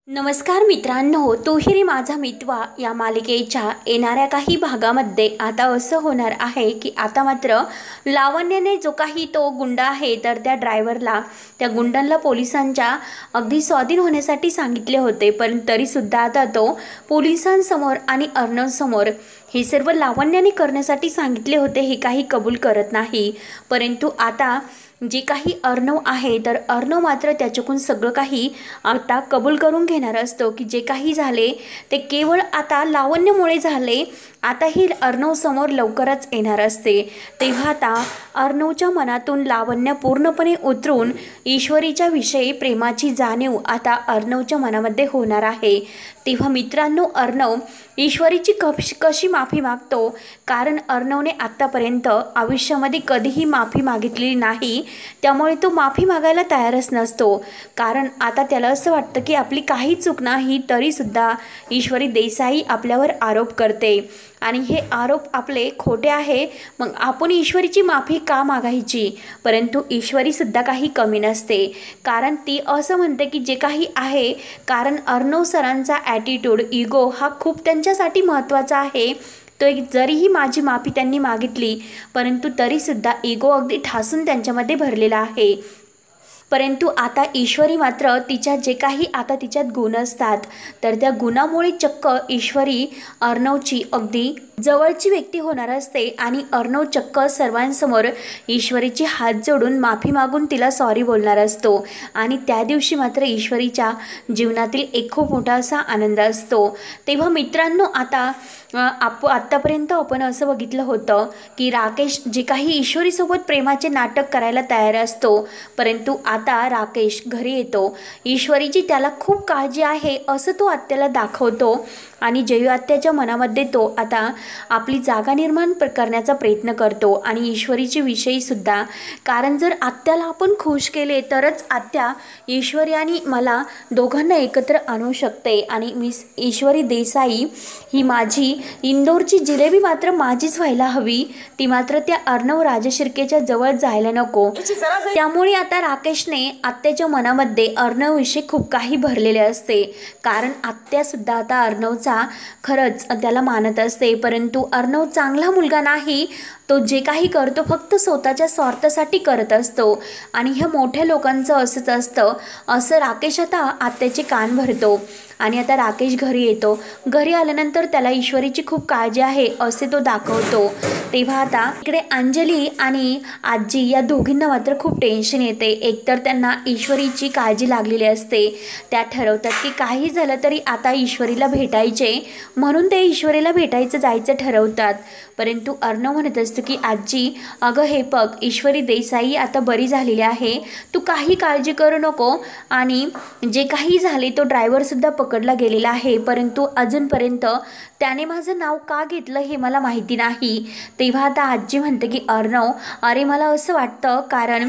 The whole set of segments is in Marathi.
नमस्कार मित्रांनो, तूही रे माझा मितवा या मालिकेच्या येणाऱ्या काही भागामध्ये आता असं होणार आहे की आता मात्र लावण्याने जो काही तो गुंड आहे तर त्या ड्रायव्हरला त्या गुंडांना पोलिसांच्या अगदी स्वाधीन होण्यासाठी सांगितले होते, पण तरीसुद्धा आता तो पोलिसांसमोर आणि अर्णवसमोर हे सर्व लावण्याने करण्यासाठी सांगितले होते हे काही कबूल करत नाही। परंतु आता जे काही अर्णव आहे तर अर्णव मात्र त्याच्याकडून सगळं काही आता कबूल करून घेणार असतो की जे काही झाले ते केवळ आता लावण्यामुळे झाले। आता ही अर्णव समोर लवकरच येणार असते, तेव्हा आता अर्णवच्या मनातून लावण्य पूर्णपणे उतरून ईश्वरीच्या विषयी प्रेमाची जाणीव आता अर्णवच्या मनामध्ये होणार आहे। तेव्हा मित्रांनो, अर्णव ईश्वरीची कशी माफी मागतो, कारण अर्णवने आत्तापर्यंत आयुष्यामध्ये कधीही माफी मागितलेली नाही, त्यामुळे तो माफी मागायला तयारच नसतो। कारण आता त्याला असं वाटतं की आपली काही चूक नाही तरीसुद्धा ईश्वरी देसाई आपल्यावर आरोप करते आणि हे आरोप आपले खोटे आहे, मग आपण ईश्वरीची माफी का मागायची। परंतु ईश्वरीसुद्धा काही कमी नसते, कारण ती असं म्हणते की जे काही आहे, कारण अर्णव सरांचा ॲटिट्यूड इगो हा खूप त्यांच्यासाठी महत्त्वाचा आहे। तो जरीही माझी माफी त्यांनी मागितली परंतु तरीसुद्धा इगो अगदी ठासून त्यांच्यामध्ये भरलेला आहे। परंतु आता ईश्वरी मात्र तिच्या जे काही आता तिच्यात गुण असतात तर त्या गुणामुळे चक्क ईश्वरी अर्णवची अगदी जवळची व्यक्ती होणार असते आणि अर्णव चक्क सर्वांसमोर ईश्वरीची हात जोडून माफी मागून तिला सॉरी बोलणार असतो आणि त्या दिवशी मात्र ईश्वरीच्या जीवनातील एक खूप मोठा असा आनंद असतो। तेव्हा मित्रांनो, आता आत्तापर्यंत आपण असं बघितलं होतं की राकेश जे काही ईश्वरीसोबत प्रेमाचे नाटक करायला तयार असतो, परंतु आता राकेश घरी येतो, ईश्वरीची त्याला खूप काळजी आहे असं तो आत्याला दाखवतो आणि जयू आत्याच्या मनामध्ये तो आता आपली जागा निर्माण करण्याचा प्रयत्न करतो आणि ईश्वरीची विषयीसुद्धा, कारण जर आत्याला आपण खुश केले तरच आत्या ईश्वरी आणि मला दोघांना एकत्र आणू शकते आणि ईश्वरी देसाई ही माझी इंदोरची जिलेबी मात्र माझीच व्हायला हवी, ती मात्र त्या अर्णव राजशिर्केच्या जवळ जायला नको। त्यामुळे आता राकेशने आत्याच्या मनामध्ये अर्णवविषयी खूप काही भरलेले असते, कारण आत्यासुद्धा आता अर्णवचा खरंच त्याला मानत असते, परंतु अर्णव चांगला मुलगा नाही, तो जे काही करतो फक्त स्वतःच्या स्वार्थासाठी करत असतो आणि ह्या मोठ्या लोकांचं असंच असतं असं राकेश आता आत्याचे कान भरतो। आणि आता राकेश घरी येतो, घरी आल्यानंतर त्याला ईश्वरीची खूप काळजी आहे असे तो दाखवतो। तेव्हा आता इकडे अंजली आणि आजी या दोघींना मात्र खूप टेन्शन येते, एकतर त्यांना ईश्वरीची काळजी लागलेली असते, त्या ठरवतात की काही झालं तरी आता ईश्वरीला भेटायचे, म्हणून ते ईश्वरीला भेटायचं जायचं ठरवतात। परंतु अर्णव म्हणत असतो की आजी, अगं हे बघ, ईश्वरी देसाई आता बरी झालेली आहे, तू काही काळजी करू नको आणि जे काही झाले तो ड्रायव्हरसुद्धा पकडला गेलेला आहे, परंतु अजूनपर्यंत त्याने माझं नाव का घेतलं हे मला माहिती नाही। तेव्हा आता आजी म्हणते की अर्णव, अरे मला असं वाटतं कारण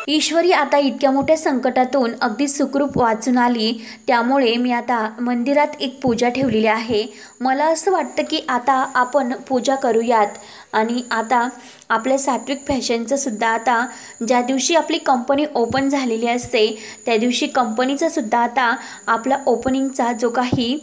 ईश्वरी आता इतक्या मोठ्या संकटातून अगदी सुखरूप वाचून आली, त्यामुळे मी आता मंदिरात एक पूजा ठेवलेली आहे, मला असं वाटतं की आता आपण पूजा करूयात आणि आता आपल्या सात्विक फॅशनचं सुद्धा आता ज्या दिवशी आपली कंपनी ओपन झालेली असते त्या दिवशी कंपनीचा सुद्धा आता आपला ओपनिंगचा जो काही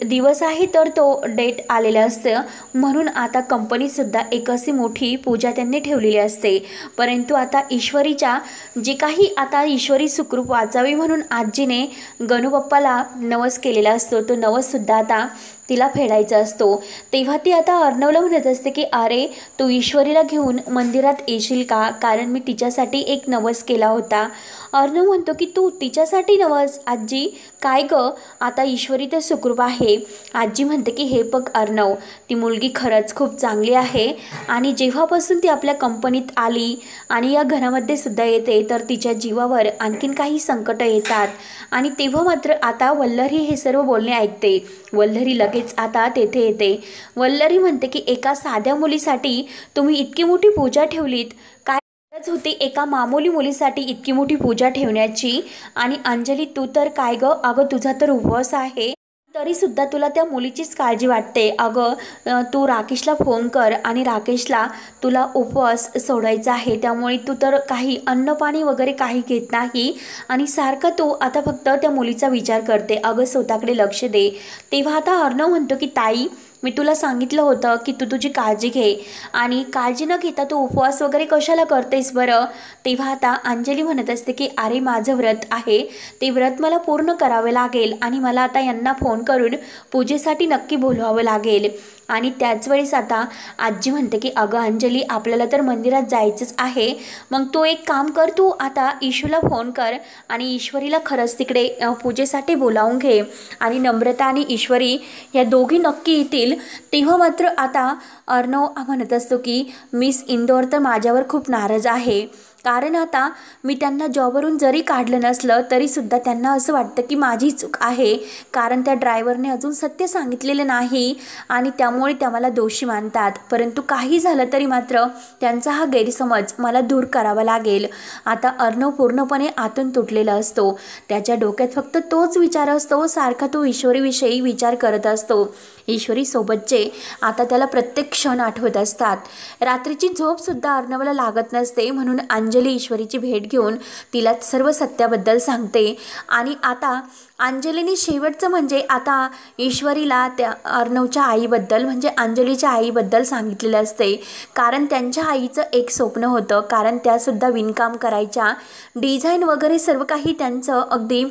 दिवस आहे तर तो डेट आलेला असतं, म्हणून आता कंपनीसुद्धा एक अशी मोठी पूजा त्यांनी ठेवलेली असते। परंतु आता ईश्वरीच्या जे काही आता ईश्वरी सुखरूप वाचावी म्हणून आजीने गणूबाप्पाला नवस केलेला असतो, तो नवससुद्धा आता तिला फेडायचा असतो। तेव्हा ती आता अर्णवला म्हणत असते की अरे तू ईश्वरीला घेऊन मंदिरात येशील का, कारण मी तिच्यासाठी एक नवस केला होता। अर्णव म्हणतो की तू तिच्यासाठी नवस, आजी काय गं, आता ईश्वरी तर सुखरूप आहे। आजी म्हणते की हे बघ अर्णव, ती मुलगी खरंच खूप चांगली आहे आणि जेव्हापासून ती आपल्या कंपनीत आली आणि या घरामध्ये सुद्धा येते तर तिच्या जीवावर आणखीन काही संकट येतात आणि तेव्हा मात्र आता वल्लरी हे सर्व बोलणे ऐकते। वल्लरी लगेच आता तेथे येते, वल्लरी म्हणते की एका साध्या मुलीसाठी तुम्ही इतकी मोठी पूजा ठेवलीत, काय गरज होती एका मामूली मुलीसाठी इतकी मोठी पूजा ठेवण्याची। आणि अंजली तू तर काय गं, अगं तुझा तर उपवास आहे, तरीसुद्धा तुला त्या मुलीचीच काळजी वाटते. अगं तू राकेशला फोन कर आणि राकेशला तुला उपवास सोडायचा आहे, त्यामुळे तू तर काही अन्नपाणी वगैरे काही घेत नाही आणि सारखा तू आता फक्त त्या मुलीचा विचार करते. अगं स्वतःकडे लक्ष दे. तेव्हा आता अर्णव म्हणतो की ताई, मी तुला सांगितलं होतं की तू तुझी काळजी घे आणि काळजी न घेता तू उपवास वगैरे कशाला करतेस बरं. तेव्हा आता अंजली म्हणत असते की अरे माझं व्रत आहे, ते व्रत मला पूर्ण करावे लागेल आणि मला आता यांना फोन करून पूजेसाठी नक्की बोलवावं लागेल. आणि त्याच वेळेस आता आजी म्हणते की अगं अंजली, आपल्याला तर मंदिरात जायचंच आहे, मग तू एक काम कर, तू आता ईशूला फोन कर आणि ईश्वरीला खरंच तिकडे पूजेसाठी बोलावून घे आणि नम्रता आणि ईश्वरी या दोघी नक्की येतील. तेव्हा मात्र आता अर्णव म्हणत असतो की मिस इंदोर तर माझ्यावर खूप नाराज आहे, कारण आता मी त्यांना जॉबवरून जरी काढलं नसलं तरीसुद्धा त्यांना असं वाटतं की माझी चूक आहे, कारण त्या ड्रायव्हरने अजून सत्य सांगितलेलं नाही आणि त्यामुळे त्या मला दोषी मानतात. परंतु काही झालं तरी मात्र त्यांचा हा गैरसमज मला दूर करावा लागेल. आता अर्णव पूर्णपणे आतून तुटलेला असतो. त्याच्या डोक्यात फक्त तोच विचार असतो, सारखा तो ईश्वरीविषयी विचार करत असतो. ईश्वरी सोबतचे आता त्याला प्रत्येक क्षण आठवत असतात. रात्रीची झोपसुद्धा अर्णवला लागत नसते, म्हणून अंजली ईश्वरीची भेट घेऊन तिला सर्व सत्याबद्दल सांगते. आणि आता अंजलीने शेवटचं म्हणजे आता ईश्वरीला त्या अर्णवच्या आईबद्दल म्हणजे अंजलीच्या आईबद्दल सांगितलेलं असते, कारण त्यांच्या आईचं एक स्वप्न होतं, कारण त्यासुद्धा विणकाम करायच्या, डिझाईन वगैरे सर्व काही त्यांचं अगदी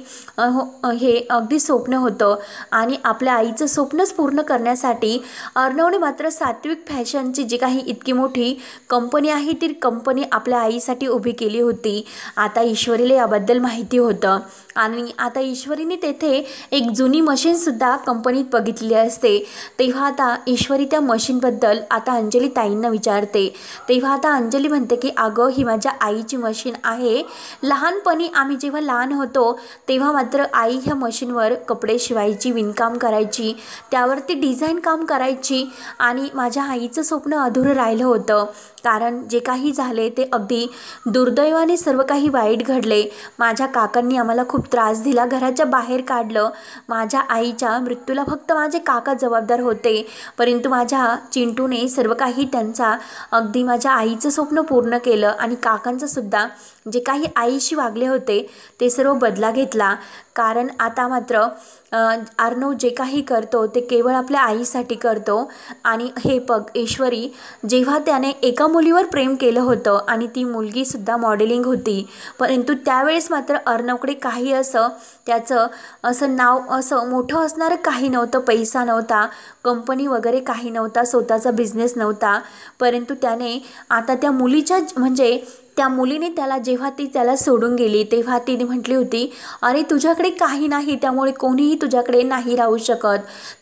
स्वप्न होतं. आणि आपल्या आईचं स्वप्नच पूर्ण करण्यासाठी अर्णवने मात्र सात्विक फॅशनची जी काही इतकी मोठी कंपनी आहे ती कंपनी आपल्या आईसाठी उभी केली होती. आता ईश्वरीला याबद्दल माहिती होतं आणि आता ईश्वरीने तेथे एक जुनी मशीनसुद्धा कंपनीत बघितली असते. तेव्हा आता ईश्वरी त्या मशीनबद्दल आता अंजली ताईंना विचारते. तेव्हा आता अंजली म्हणते की अगं, ही माझ्या आईची मशीन आहे. लहानपणी आम्ही जेव्हा लहान होतो तेव्हा मात्र आई ह्या मशीनवर कपडे शिवायची, विणकाम करायची, त्यावरती डिझाईन काम करायची आणि माझ्या आईचं स्वप्न अधुरं राहिलं होतं, कारण जे काही झाले ते अगदी दुर्दैवाने सर्व काही वाईट घडले. माझ्या काकांनी आम्हाला खूप त्रास दिला, घराच्या बाहेर काढलं. माझ्या आईच्या मृत्यूला फक्त माझे काका जबाबदार होते, परंतु माझ्या चिंटूने सर्व काही त्यांचा अगदी माझ्या आईचं स्वप्न पूर्ण केलं आणि काकांचं सुद्धा जे काही आईशी वागले होते ते सर्व बदला घेतला. कारण आता मात्र अर्णव जे काही करतो ते केवळ आपल्या आईसाठी करतो. आणि हे बघ ईश्वरी, जेव्हा त्याने एका मुलीवर प्रेम केलं होतं आणि ती मुलगीसुद्धा मॉडेलिंग होती, परंतु त्यावेळेस मात्र अर्णवकडे काही असं त्याचं असं नाव असं मोठं असणारं काही नव्हतं, पैसा नव्हता, कंपनी वगैरे काही नव्हता, स्वतःचा बिझनेस नव्हता. परंतु त्याने आता त्या मुलीच्या म्हणजे त्या मुलीने जेव्हा ती त्याला सोडून गेली तेव्हा तिने म्हटली होती, अरे तुझ्याकडे काही नाही त्यामुळे कोणीही तुझ्याकडे नाही राहू शकत.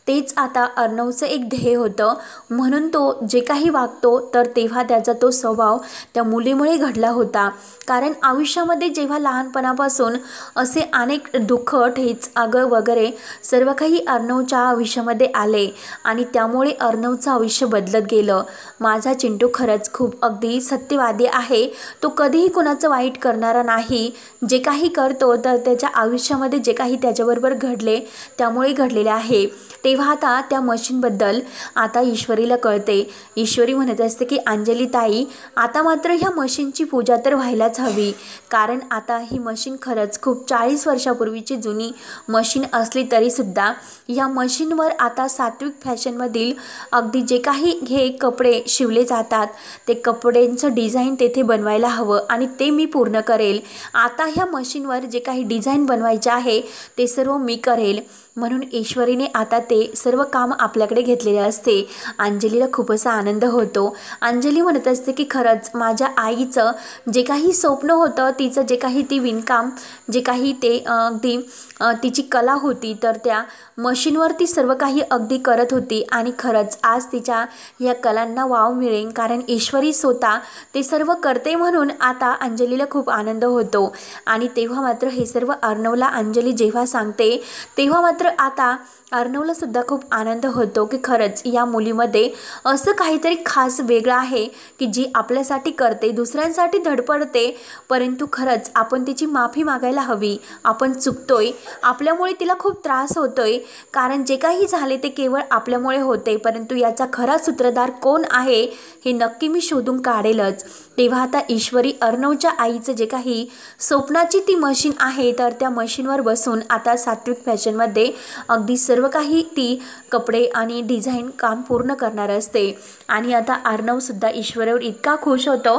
तेच आता अर्णवचं एक ध्येय होतं, म्हणून तो जे काही वागतो तर तेव्हा त्याचा तो स्वभाव त्या मुलीमुळे घडला होता. कारण आयुष्यामध्ये जेव्हा लहानपणापासून असे अनेक दुःख, ठेच, आगळ वगैरे सर्व काही अर्णवच्या आयुष्यामध्ये आले आणि त्यामुळे अर्णवचं आयुष्य बदलत गेलं. माझा चिंटू खरंच खूप अगदी सत्यवादी आहे, तो कधीही कुणाचं वाईट करणारा नाही. जे काही करतो तर त्याच्या आयुष्यामध्ये जे काही त्याच्याबरोबर घडले त्यामुळे घडलेले आहे. तेव्हा आता त्या मशीनबद्दल आता ईश्वरीला कळते. ईश्वरी म्हणत असते की अंजली ताई, आता मात्र ह्या मशीनची पूजा तर व्हायलाच हवी, कारण आता ही मशीन खरंच खूप 40 वर्षापूर्वीची जुनी मशीन असली तरीसुद्धा ह्या मशीनवर आता सात्विक फॅशनमधील अगदी जे काही हे कपडे शिवले जातात ते कपड्यांचं डिझाईन तेथे बनवायला हवं आणि ते मी पूर्ण करेल. आता ह्या मशीनवर जे काही डिझाईन बनवायचे आहे ते सर्व मी करेल. म्हणून ईश्वरीने आता ते सर्व काम आपल्याकडे घेतलेले असते. अंजलीला खूप असा आनंद होतो. अंजली म्हणत असते की खरंच माझ्या आईचं जे काही स्वप्न होतं, तिचं जे काही ती विणकाम जे काही ते अगदी तिची कला होती, तर त्या मशीनवर ती सर्व काही अगदी करत होती आणि खरंच आज तिच्या या कलांना वाव मिळेल, कारण ईश्वरी स्वतः ते सर्व करते म्हणून म्हणून आता अंजलीला खूप आनंद होतो। आणि तेव्हा मात्र हे सर्व अर्णवला अंजली जेव्हा सांगते तेव्हा मात्र आता अर्णवला सुद्धा खूप आनंद होतो की खरंच या मुलीमध्ये असं काहीतरी खास वेगळं आहे की जी आपल्यासाठी करते, दुसऱ्यांसाठी धडपडते, परंतु खरंच आपण तिची माफी मागायला हवी। आपण चुकतोय, आपल्यामुळे तिला खूप त्रास होतोय, कारण जे काही झाले ते केवळ आपल्यामुळे होते, परंतु याचा खरा सूत्रधार कोण आहे हे नक्की मी शोधून काढेलच। तेव्हा आता ईश्वरी अर्णवच्या आईचं जे काही स्वप्नाची ती मशीन आहे तर त्या मशीनवर बसून आता सात्विक फॅशनमध्ये अगदी सर्व काही ती कपडे आणि डिझाईन काम पूर्ण करणार असते। आणि आता अर्णवसुद्धा ईश्वरीवर इतका खुश होतो,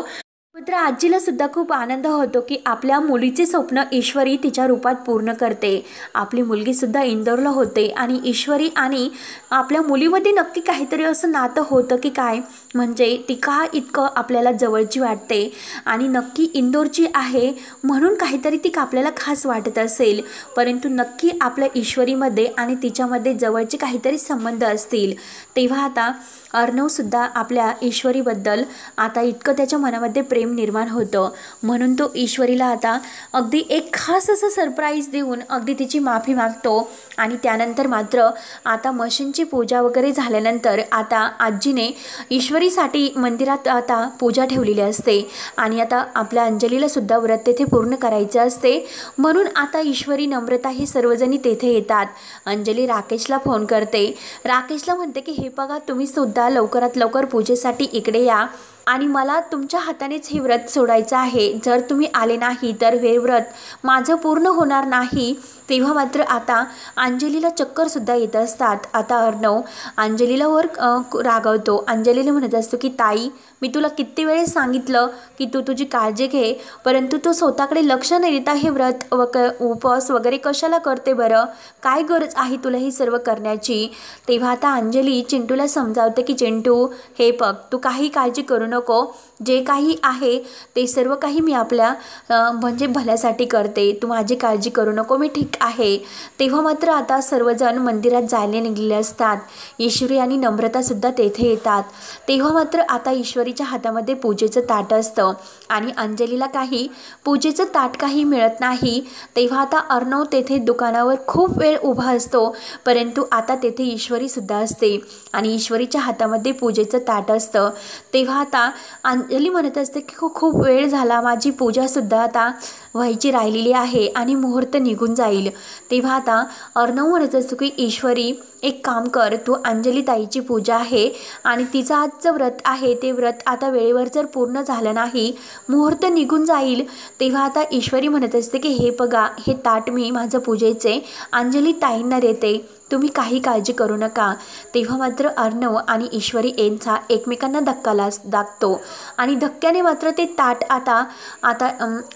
मात्र आजीला सुद्धा खूप आनंद होतो की आपल्या मुलीचे स्वप्न ईश्वरी तिच्या रूपात पूर्ण करते। आपली मुलगी सुद्धा इंदोरला होते आणि ईश्वरी आणि आपल्या मुलीमध्ये नक्की काहीतरी असं नातं होतं की काय, म्हणजे ती का इतकं आपल्याला जवळची वाटते आणि नक्की इंदोरची आहे म्हणून काहीतरी ती आपल्याला खास वाटत असेल, परंतु नक्की आपल्या ईश्वरीमध्ये आणि तिच्यामध्ये जवळचे काहीतरी संबंध असतील। तेव्हा आता अर्णवसुद्धा आपल्या ईश्वरीबद्दल आता इतकं त्याच्या मनामध्ये प्रेम निर्माण होतं, म्हणून तो ईश्वरीला आता अगदी एक खास असं सरप्राईज देऊन अगदी तिची माफी मागतो। आणि त्यानंतर मात्र आता मशीनची पूजा वगैरे झाल्यानंतर आता आजीने ईश्वरीसाठी मंदिरात आता पूजा ठेवलेली असते आणि आता आपल्या अंजलीला सुद्धा व्रत तेथे पूर्ण करायचे असते, म्हणून आता ईश्वरी, नम्रता हे सर्वजणी तेथे येतात। अंजली राकेशला फोन करते, राकेशला म्हणते की हे बघा तुम्ही सुद्धा लवकरात लवकर पूजेसाठी इकडे या आणि मला तुमच्या हातानेच हे व्रत सोडायचं आहे, जर तुम्ही आले नाही तर हे व्रत माझं पूर्ण होणार नाही। तेव्हा मात्र आता अंजलीला चक्करसुद्धा येत असतात। आता अर्णव अंजलीला वर रागवतो, अंजलीला म्हणत असतो की ताई मी तुला किती वेळेस सांगितलं की तू तुझी काळजी घे, परंतु तू स्वतःकडे लक्ष न देता हे व्रत उपवास वगैरे कशाला करते बरं, काय गरज आहे तुला ही सर्व करण्याची। तेव्हा आता अंजली चिंटूला समजावते की चिंटू हे बघ तू काही काळजी करू नको, जे काही आहे ते सर्व काही मी आपल्या म्हणजे भल्यासाठी करते, तू माझी काळजी करू नको, मी ठीक आहे। तेव्हा मात्र आता सर्वजण मंदिरात जायला निघालेले असतात, ईश्वरी आणि नम्रतासुद्धा तेथे येतात। तेव्हा मात्र आता ईश्वरीच्या हातामध्ये पूजेचं ताट असतं आणि अंजलीला काही पूजेचं ताट काही मिळत नाही। तेव्हा आता अर्णव तेथे दुकानावर खूप वेळ उभा असतो, परंतु आता तेथे ईश्वरीसुद्धा असते आणि ईश्वरीच्या हातामध्ये पूजेचं ताट असतं। तेव्हा आता अंजली म्हणत असते की खूप वेळ झाला, माझी पूजासुद्धा आता व्हायची राहिलेली आहे आणि मुहूर्त निघून जाईल। तेव्हा आता अर्णव म्हणत असतो की ईश्वरी एक काम कर, तू अंजली ताईची पूजा आहे आणि तिचं आजचं व्रत आहे ते व्रत आता वेळेवर जर पूर्ण झालं नाही, मुहूर्त निघून जाईल। तेव्हा आता ईश्वरी म्हणत असते की हे बघा हे ताट मी माझं पूजेचे अंजली ताईंना देते, तुम्ही काही काळजी करू नका। तेव्हा मात्र अर्णव आणि ईश्वरी यांचा एकमेकांना धक्का लागतो आणि धक्क्याने मात्र ते ताट आता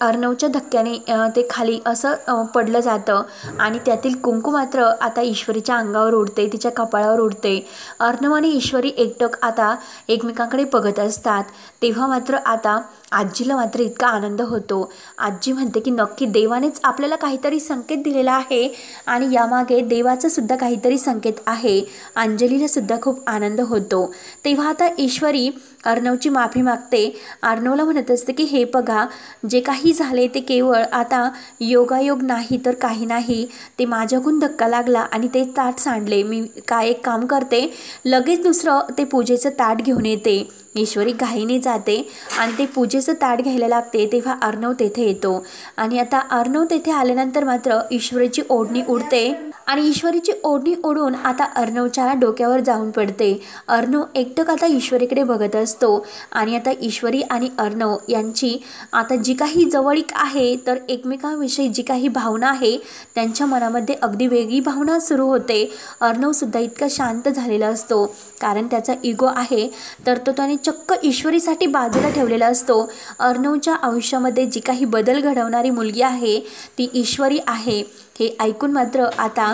अर्णवच्या धक्क्याने ते खाली असं पडलं जातं आणि त्यातील कुंकू मात्र आता ईश्वरीच्या अंगावर उडते, तिच्या कपाळावर उडते। अर्णव आणि ईश्वरी एकटक आता एकमेकांकडे बघत असतात। तेव्हा मात्र आता आजीला मात्र इतका आनंद होतो, आजी म्हणते की नक्की देवानेच आपल्याला काहीतरी संकेत दिलेला आहे आणि यामागे देवाचं सुद्धा काहीतरी संकेत आहे। अंजलीला सुद्धा खूप आनंद होतो। तेव्हा आता ईश्वरी अर्णवची माफी मागते, अर्णवला म्हणत असते की हे बघा जे काही झाले ते केवळ आता योगायोग नाही तर काही नाही, ते माझ्याकडून धक्का लागला आणि ते ताट सांडले, मी एक काम करते लगेच दुसरं ते पूजेचं ताट घेऊन येते। ईश्वरी घाईने जाते आणि ते पूजेचं ताट घ्यायला लागते, तेव्हा अर्णव तेथे येतो आणि आता अर्णव तेथे आल्यानंतर मात्र ईश्वरीची ओढणी उडते आणि ईश्वरीची ओढणी ओढून आता अर्णवच्या डोक्यावर जाऊन पडते। अर्णव एकटक आता ईश्वरीकडे बघत असतो आणि आता ईश्वरी आणि अर्णव यांची आता जी काही जवळीक आहे तर एकमेकांविषयी जी काही भावना आहे त्यांच्या मनामध्ये अगदी वेगळी भावना सुरू होते। अर्णवसुद्धा इतका शांत झालेला असतो, कारण त्याचा इगो आहे तर तो त्याने चक्क ईश्वरीसाठी बाजूला ठेवलेला असतो। अर्णवच्या आयुष्यामध्ये जी काही बदल घडवणारी मुलगी आहे ती ईश्वरी आहे हे ऐकून मात्र आता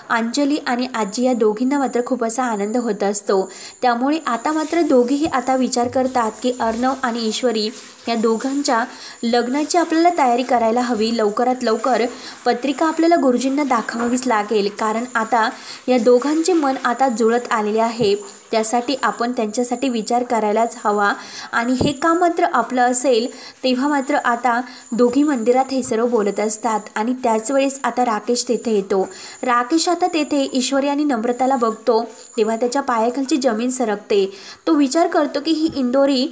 अंजली आणि आजी या दोघींना मात्र खूप असा आनंद होत असतो। त्यामुळे आता मात्र दोघेही आता विचार करतात की अर्णव आणि ईश्वरी या दोघांच्या लग्नाची आपल्याला तयारी करायला हवी, लवकरात लवकर पत्रिका आपल्याला गुरुजींना दाखवावीच लागेल, कारण आता या दोघांचे मन आता जुळत आलेले आहे। त्यासाठी आपण त्यांच्यासाठी विचार करायलाच हवा आणि हे काम मात्र आपलं असेल तेव्हा मात्र आता दोघी मंदिरात हे सर्व बोलत असतात आणि त्याच वेळेस आता राकेश तेथे येतो. राकेश आता तेथे ईश्वरी आणि नम्रताला बघतो तेव्हा त्याच्या पायाखालची जमीन सरकते. तो विचार करतो की ही इंदोरी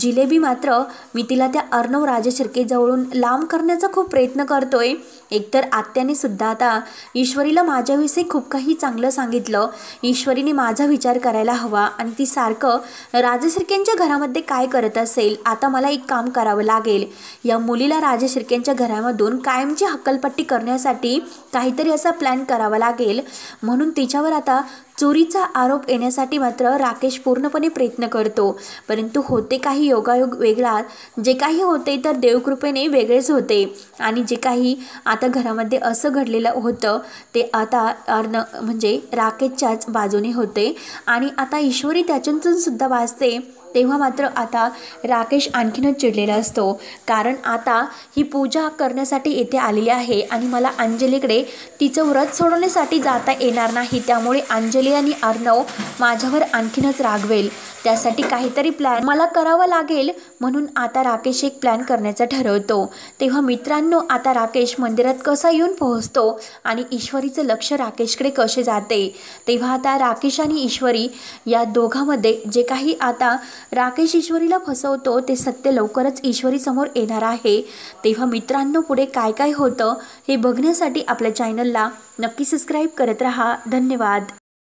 जिलेबी मात्र मी तिला त्या अर्णव राजशिर्केजवळून लांब करण्याचा खूप प्रयत्न करतोय. एकतर आत्याने सुद्धा आता ईश्वरीला माझ्याविषयी खूप काही चांगलं सांगितलं. ईश्वरीने माझा विचार करायला हवा आणि ती सारखं राजशिर्केंच्या घरामध्ये काय करत असेल. आता मला एक काम करावं लागेल, या मुलीला राजशिर्केंच्या घरामधून कायमची हक्कलपट्टी करण्यासाठी काहीतरी असा प्लॅन करावा लागेल. म्हणून तिच्यावर आता चोरीचा आरोप येण्यासाठी मात्र राकेश पूर्णपणे प्रयत्न करतो. परंतु होते काही योगायोग वेगळा, जे काही होते तर देवकृपेने वेगळेच होते आणि जे काही आता घरामध्ये असं घडलेलं होतं ते आता म्हणजे राकेशच्याच बाजूने होते आणि आता ईश्वरी त्याच्यातून सुद्धा वाचते. तेव्हा मात्र आता राकेश आणखीनच चिडलेला असतो, कारण आता ही पूजा करण्यासाठी येथे आलेली आहे आणि मला अंजलीकडे तिचं व्रत सोडवण्यासाठी जाता येणार नाही. त्यामुळे अंजली आणि अर्णव माझ्यावर आणखीनच रागवेल. त्यासाठी काहीतरी प्लॅन मला करावा लागेल. म्हणून आता राकेश एक प्लॅन करण्याचा ठरवतो. तेव्हा मित्रांनो, आता राकेश मंदिरात कसा येऊन पोहोचतो आणि ईश्वरीचं लक्ष राकेशकडे कसे जाते. तेव्हा आता राकेश आणि ईश्वरी या दोघांमध्ये जे काही आता राकेश ईश्वरीला फसवतो ते सत्य लवकरच ईश्वरी समोर येणार आहे. तेव्हा मित्रांनो, पुढे काय काय होतं हे बघण्यासाठी आपल्या चॅनलला नक्की सबस्क्राईब करत राहा. धन्यवाद.